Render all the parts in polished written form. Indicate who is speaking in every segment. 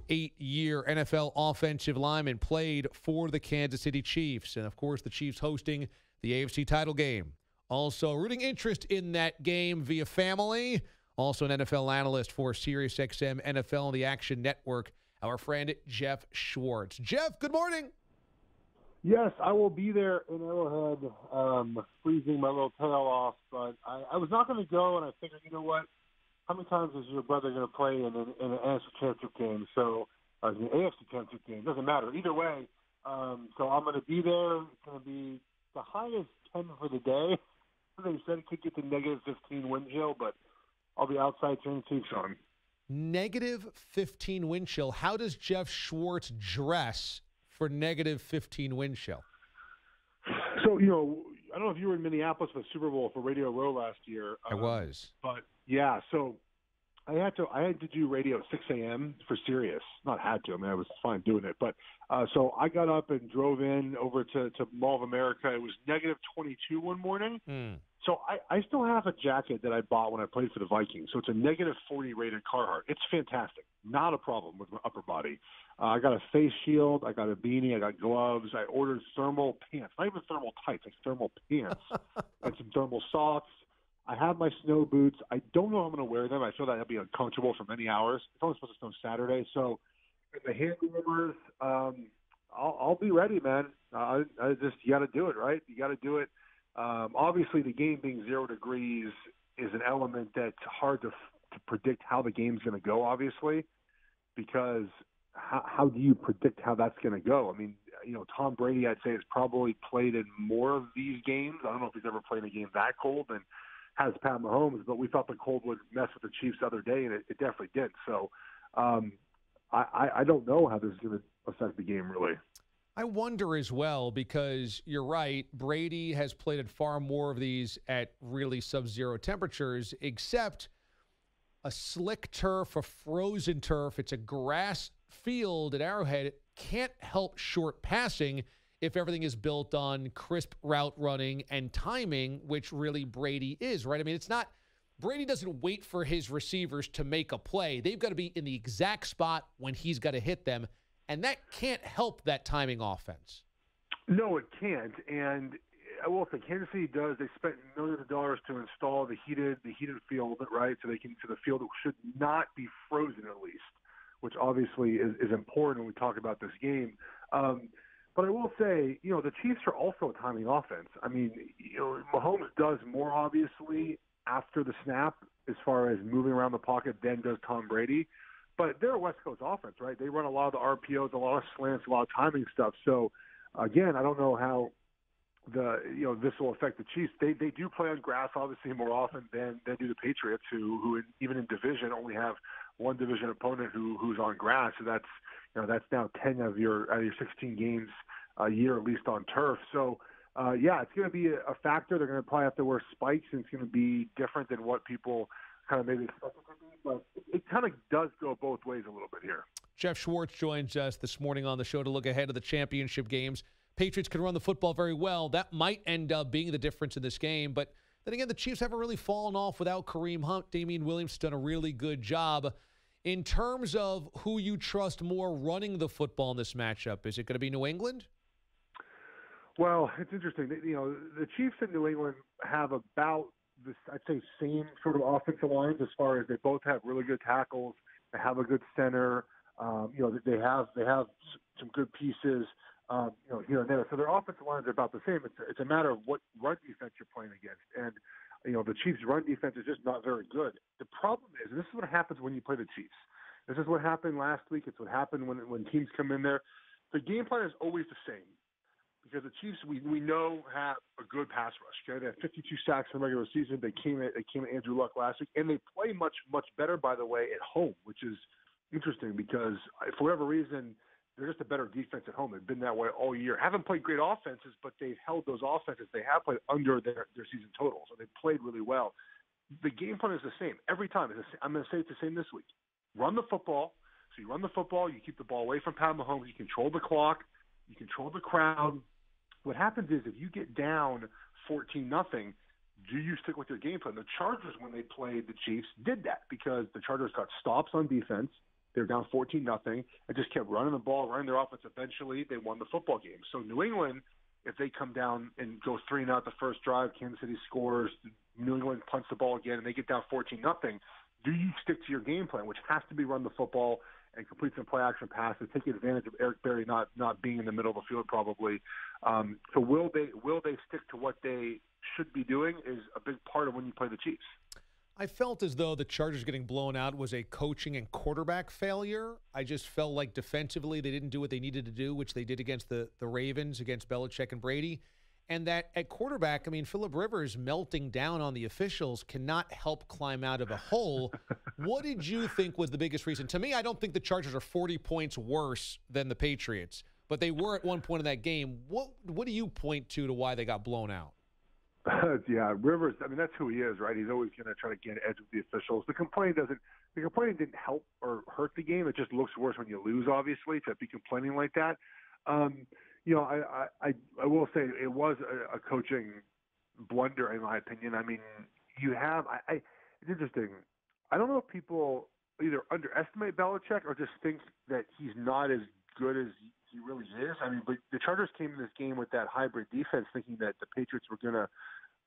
Speaker 1: 8-year NFL offensive lineman, played for the Kansas City Chiefs. And, of course, the Chiefs hosting the AFC title game. Also, rooting interest in that game via family. Also an NFL analyst for SiriusXM NFL and the Action Network, our friend Geoff Schwartz. Geoff, good morning.
Speaker 2: Yes, I will be there in Arrowhead, freezing my little tail off. But I was not going to go, and I figured, you know what? How many times is your brother going to play in an NFC Championship game? So, an AFC Championship game. Doesn't matter. Either way, so I'm going to be there. It's going to be the highest 10 for the day. They said it could get to negative 15 wind chill, but I'll be outside turning Chiefs on.
Speaker 1: Negative 15 wind chill. How does Geoff Schwartz dress for negative 15 wind chill?
Speaker 2: So, you know, I don't know if you were in Minneapolis for the Super Bowl for Radio Row last year.
Speaker 1: I was.
Speaker 2: But, yeah, so I had to do radio at 6 a.m. for Sirius. Not had to. I mean, I was fine doing it. But so I got up and drove in over to Mall of America. It was negative 22 one morning. So I still have a jacket that I bought when I played for the Vikings. So it's a negative 40 rated Carhartt. It's fantastic. Not a problem with my upper body. I got a face shield. I got a beanie. I got gloves. I ordered thermal pants. Not even thermal tights, like thermal pants. And some thermal socks. I have my snow boots. I don't know if I'm going to wear them. I feel that I'll be uncomfortable for many hours. It's only supposed to snow Saturday. So the hand warmers, I'll be ready, man. I just, you got to do it, right? You got to do it. Obviously, the game being 0 degrees is an element that's hard to predict how the game's going to go, obviously, because how do you predict how that's going to go? I mean, you know, Tom Brady, I'd say, has probably played in more of these games. I don't know if he's ever played a game that cold and has Pat Mahomes, but we thought the cold would mess with the Chiefs the other day, and it definitely did. So I don't know how this is going to affect the game, really.
Speaker 1: I wonder as well, because you're right, Brady has played at far more of these at really sub-zero temperatures, except a slick turf, a frozen turf. It's a grass field at Arrowhead. It can't help short passing if everything is built on crisp route running and timing, which really Brady is, right? I mean, it's not – Brady doesn't wait for his receivers to make a play. They've got to be in the exact spot when he's got to hit them. And that can't help that timing offense.
Speaker 2: No, it can't. And I will say, Kansas City does. They spent millions of dollars to install the heated field, right? So the field should not be frozen at least, which obviously is important when we talk about this game. But I will say, you know, the Chiefs are also a timing offense. I mean, you know, Mahomes does more obviously after the snap as far as moving around the pocket than does Tom Brady. But they're a West Coast offense, right? They run a lot of the RPOs, a lot of slants, a lot of timing stuff. So, again, I don't know how this will affect the Chiefs. They do play on grass, obviously, more often than do the Patriots, who even in division only have one division opponent who's on grass. So that's now 10 out of your 16 games a year, at least on turf. So, it's going to be a factor. They're going to probably have to wear spikes, and it's going to be different than what people kind of maybe expect it to be, but it kind of does go both ways a little bit here.
Speaker 1: Geoff Schwartz joins us this morning on the show to look ahead of the championship games. Patriots can run the football very well. That might end up being the difference in this game. But then again, the Chiefs haven't really fallen off without Kareem Hunt. Damian Williams has done a really good job. In terms of who you trust more running the football in this matchup, is it going to be New England?
Speaker 2: Well, it's interesting. You know, the Chiefs and New England have about this, I'd say, same sort of offensive lines as far as they both have really good tackles. They have a good center. They have some good pieces. Here and there. So their offensive lines are about the same. It's a matter of what run defense you're playing against. And the Chiefs' run defense is just not very good. The problem is, and this is what happens when you play the Chiefs. This is what happened last week. It's what happened when teams come in there. The game plan is always the same. Because the Chiefs, we know, have a good pass rush. Okay? They have 52 sacks in the regular season. They came at Andrew Luck last week, and they play much, much better, by the way, at home, which is interesting because for whatever reason, they're just a better defense at home. They've been that way all year. Haven't played great offenses, but they've held those offenses. They have played under their season total, so they've played really well. The game plan is the same every time. I'm going to say it's the same this week. Run the football. So you run the football. You keep the ball away from Pat Mahomes. You control the clock. You control the crowd. What happens is if you get down 14-0, do you stick with your game plan? The Chargers, when they played the Chiefs, did that because the Chargers got stops on defense. They were down 14-0, and just kept running the ball, running their offense. Eventually, they won the football game. So New England, if they come down and go 3-0 the first drive, Kansas City scores, New England punts the ball again, and they get down 14-0, do you stick to your game plan, which has to be run the football and complete some play-action passes, take advantage of Eric Berry not being in the middle of the field probably. So will they stick to what they should be doing is a big part of when you play the Chiefs.
Speaker 1: I felt as though the Chargers getting blown out was a coaching and quarterback failure. I just felt like defensively they didn't do what they needed to do, which they did against the Ravens, against Belichick and Brady. And that at quarterback, I mean, Phillip Rivers melting down on the officials cannot help climb out of a hole. What did you think was the biggest reason? To me, I don't think the Chargers are 40 points worse than the Patriots, but they were at one point in that game. What do you point to why they got blown out?
Speaker 2: Yeah, Rivers, I mean, that's who he is, right? He's always going to try to get an edge with the officials. The complaining didn't help or hurt the game. It just looks worse when you lose, obviously, to be complaining like that. I will say it was a coaching blunder, in my opinion. I mean, it's interesting. I don't know if people either underestimate Belichick or just think that he's not as good as he really is. I mean, but the Chargers came in this game with that hybrid defense thinking that the Patriots were going to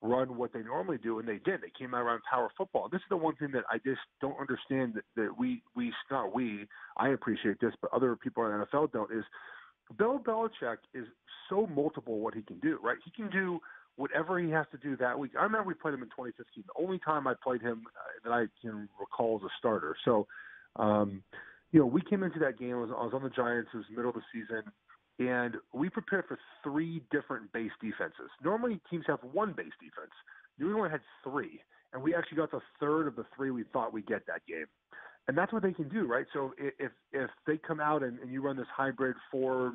Speaker 2: run what they normally do, and they did. They came out around power football. This is the one thing that I just don't understand I appreciate this, but other people in the NFL don't, is Bill Belichick is so multiple what he can do, right? He can do whatever he has to do that week. I remember we played him in 2015. The only time I played him that I can recall as a starter. So, we came into that game. I was on the Giants. It was middle of the season. And we prepared for 3 different base defenses. Normally, teams have 1 base defense. New England had 3. And we actually got the third of the 3 we thought we'd get that game. And that's what they can do, right? So if they come out and you run this hybrid 4-1-6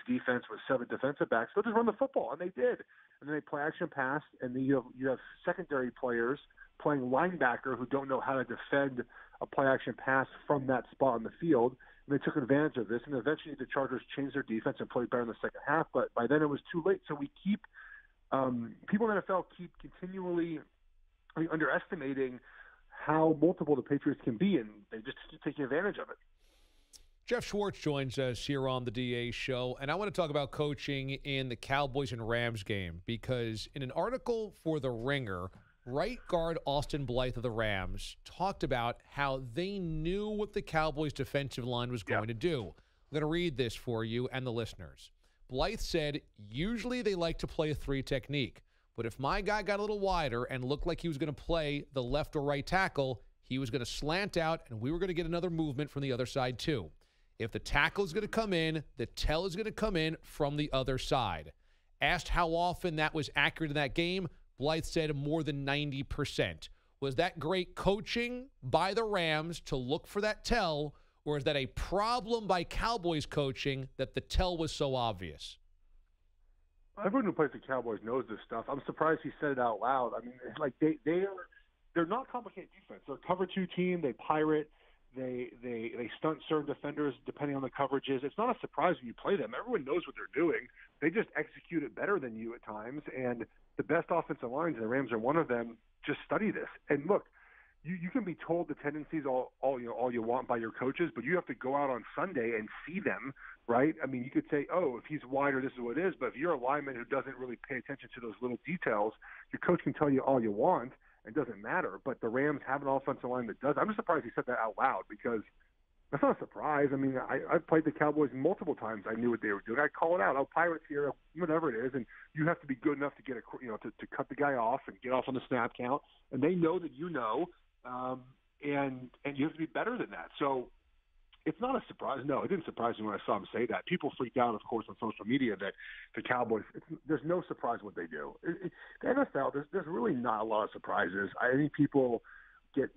Speaker 2: defense with 7 defensive backs, they'll just run the football, and they did. And then they play action pass, and then you have secondary players playing linebacker who don't know how to defend a play action pass from that spot on the field. And they took advantage of this, and eventually the Chargers changed their defense and played better in the second half. But by then it was too late. So we keep people in the NFL keep continually underestimating how multiple the Patriots can be, and they just keep taking advantage of it.
Speaker 1: Geoff Schwartz joins us here on the DA show, and I want to talk about coaching in the Cowboys and Rams game, because in an article for The Ringer, right guard Austin Blythe of the Rams talked about how they knew what the Cowboys' defensive line was going to do. I'm going to read this for you and the listeners. Blythe said, usually they like to play a 3 technique. But if my guy got a little wider and looked like he was going to play the left or right tackle, he was going to slant out, and we were going to get another movement from the other side too. If the tackle is going to come in, the tail is going to come in from the other side. Asked how often that was accurate in that game, Blythe said more than 90%. Was that great coaching by the Rams to look for that tell, or is that a problem by Cowboys coaching that the tell was so obvious?
Speaker 2: Everyone who plays the Cowboys knows this stuff. I'm surprised he said it out loud. I mean, it's like they're not complicated defense. They're a cover 2 team. They pirate. They stunt certain defenders depending on the coverages. It's not a surprise when you play them. Everyone knows what they're doing. They just execute it better than you at times. And the best offensive lines, and the Rams are one of them, just study this. And look, you can be told the tendencies all you want by your coaches, but you have to go out on Sunday and see them, right? I mean, you could say, oh, if he's wider, this is what it is. But if you're a lineman who doesn't really pay attention to those little details, your coach can tell you all you want. It doesn't matter. But the Rams have an offensive line that does. I'm just surprised he said that out loud, because that's not a surprise. I mean, I've played the Cowboys multiple times. I knew what they were doing. I call it out. Oh, Pirates here, whatever it is. And you have to be good enough to get to cut the guy off and get off on the snap count. And they know that you know. And you have to be better than that. So it's not a surprise. No, it didn't surprise me when I saw him say that. People freaked out, of course, on social media that the Cowboys, there's no surprise what they do. The NFL, there's really not a lot of surprises. I think people get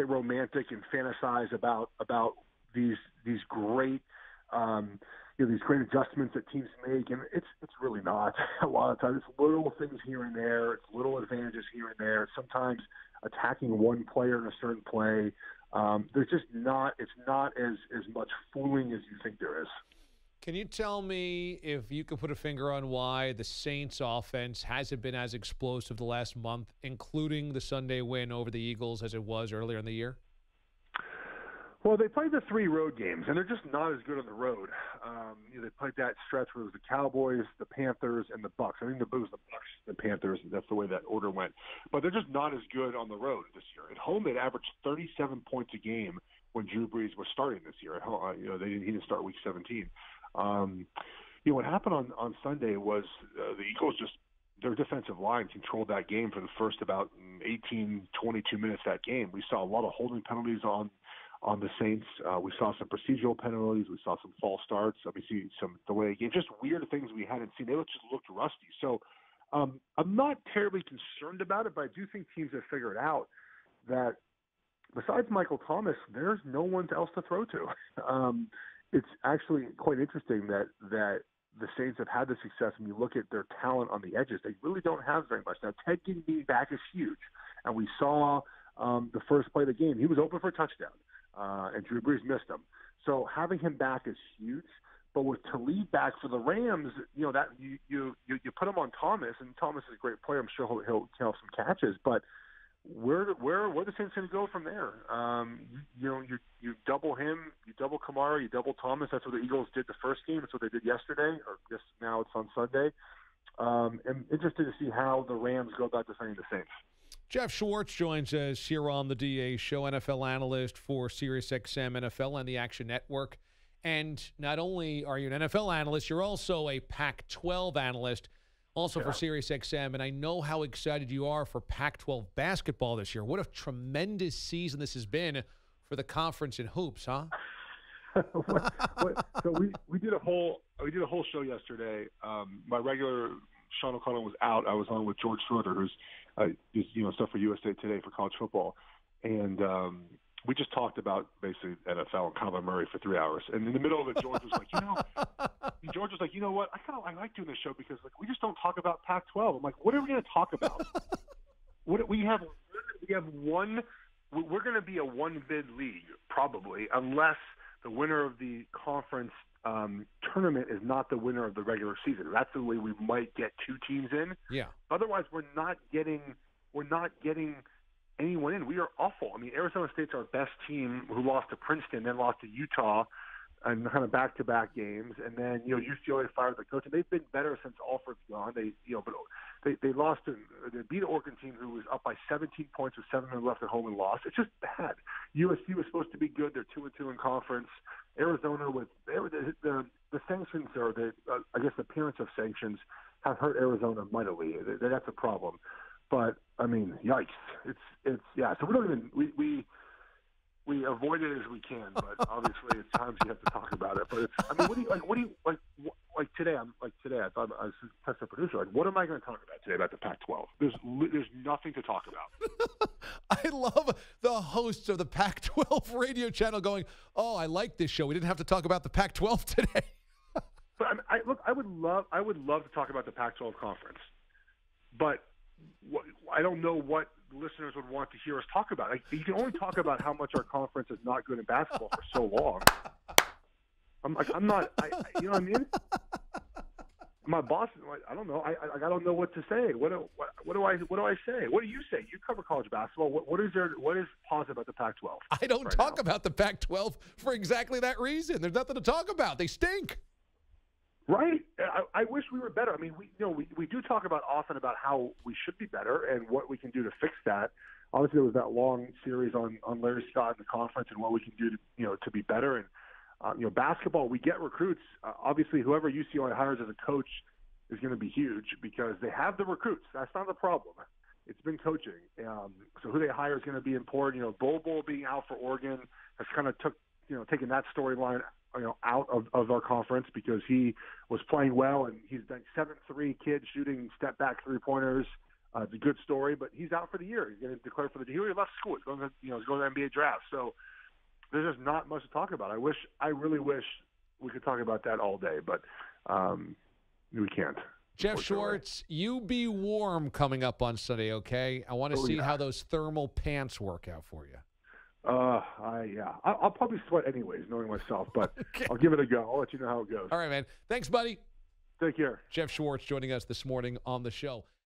Speaker 2: romantic and fantasize about these great these great adjustments that teams make, and it's really not. A lot of times it's little things here and there. It's little advantages here and there. Sometimes attacking one player in a certain play. There's just not. It's not as much fooling as you think there is.
Speaker 1: Can you tell me if you could put a finger on why the Saints offense hasn't been as explosive the last month, including the Sunday win over the Eagles, as it was earlier in the year?
Speaker 2: Well, they played the 3 road games, and they're just not as good on the road. They played that stretch where it was the Cowboys, the Panthers, and the Bucks. I think it was the Bucks, the Panthers. That's the way that order went. But they're just not as good on the road this year. At home, they'd averaged 37 points a game when Drew Brees was starting this year. At home, he didn't start Week 17. What happened on Sunday was the Eagles their defensive line controlled that game for the first about 18, 22 minutes of that game. We saw a lot of holding penalties on the Saints. We saw some procedural penalties. We saw some false starts. We see some delay games, just weird things we hadn't seen. They just looked rusty. So I'm not terribly concerned about it, but I do think teams have figured out that besides Michael Thomas, there's no one else to throw to. It's actually quite interesting that the Saints have had the success. When you look at their talent on the edges, they really don't have very much. Now, Ted Ginn being back is huge, and we saw the first play of the game. He was open for a touchdown. And Drew Brees missed him. So having him back is huge. But with Talib back for the Rams, that you put him on Thomas, and Thomas is a great player. I'm sure he'll have some catches. But where the Saints going to go from there? You double him, you double Kamara, you double Thomas. That's what the Eagles did the first game. That's what they did yesterday, or just now it's on Sunday. I'm interested to see how the Rams go about defending the Saints.
Speaker 1: Geoff Schwartz joins us here on the DA Show, NFL analyst for SiriusXM NFL and the Action Network. And not only are you an NFL analyst, you're also a Pac-12 analyst, also for SiriusXM. And I know how excited you are for Pac-12 basketball this year. What a tremendous season this has been for the conference in hoops, huh?
Speaker 2: So we did a whole show yesterday. My regular Sean O'Connell was out. I was on with George Schroeder, who's stuff for USA Today for college football, and we just talked about basically NFL and Kyler Murray for 3 hours. And in the middle of it, George was like, you know what? I like doing this show because we just don't talk about Pac-12. I'm like, what are we going to talk about? We have one. We're going to be a one-bid league probably, unless the winner of the conference tournament is not the winner of the regular season. That's the way we might get 2 teams in.
Speaker 1: Yeah.
Speaker 2: Otherwise, we're not getting anyone in. We are awful. I mean, Arizona State's our best team, who lost to Princeton, then lost to Utah, and kind of back-to-back games. And then UCLA fired the coach, and they've been better since Alford's gone. They beat an Oregon team who was up by 17 points with 7 minutes left at home and lost. It's just bad. USC was supposed to be good. They're 2-2 in conference. Arizona with the sanctions, or I guess the appearance of sanctions, have hurt Arizona mightily. That's a problem. But I mean, yikes! It's So we don't even we avoid it as we can. But obviously, at times you have to talk about it. But what do you like today? I thought I was a test producer. What am I going to talk about today about the Pac-12? There's nothing to talk about.
Speaker 1: I love the hosts of the Pac-12 radio channel going, "Oh, I like this show. We didn't have to talk about the Pac-12 today."
Speaker 2: But I would love to talk about the Pac-12 conference, but I don't know what listeners would want to hear us talk about. You can only talk about how much our conference is not good in basketball for so long. I'm not. You know what I mean? My boss, I don't know. I don't know what to say. What do I say? What do you say? You cover college basketball. What is positive about the Pac-12?
Speaker 1: I don't talk about the Pac-12 for exactly that reason. There's nothing to talk about. They stink.
Speaker 2: Right. I wish we were better. I mean, we do talk often about how we should be better and what we can do to fix that. Obviously, there was that long series on Larry Scott in the conference and what we can do to be better. And basketball, we get recruits. Obviously, whoever UCLA hires as a coach is going to be huge because they have the recruits. That's not the problem. It's been coaching. So who they hire is going to be important. Bobo being out for Oregon has kind of taken that storyline out of our conference because he was playing well and he's done 7-3 kids shooting step back 3-pointers. It's a good story, but he's out for the year. He's going to declare for the year. He already left school. He's going to the NBA draft. So there's just not much to talk about. I really wish we could talk about that all day, but we can't.
Speaker 1: Geoff Schwartz, you be warm coming up on Sunday, okay? I want to see how those thermal pants work out for you.
Speaker 2: I'll probably sweat anyways, knowing myself, but okay. I'll give it a go. I'll let you know how it goes.
Speaker 1: All right, man. Thanks, buddy.
Speaker 2: Take care.
Speaker 1: Geoff Schwartz joining us this morning on the show.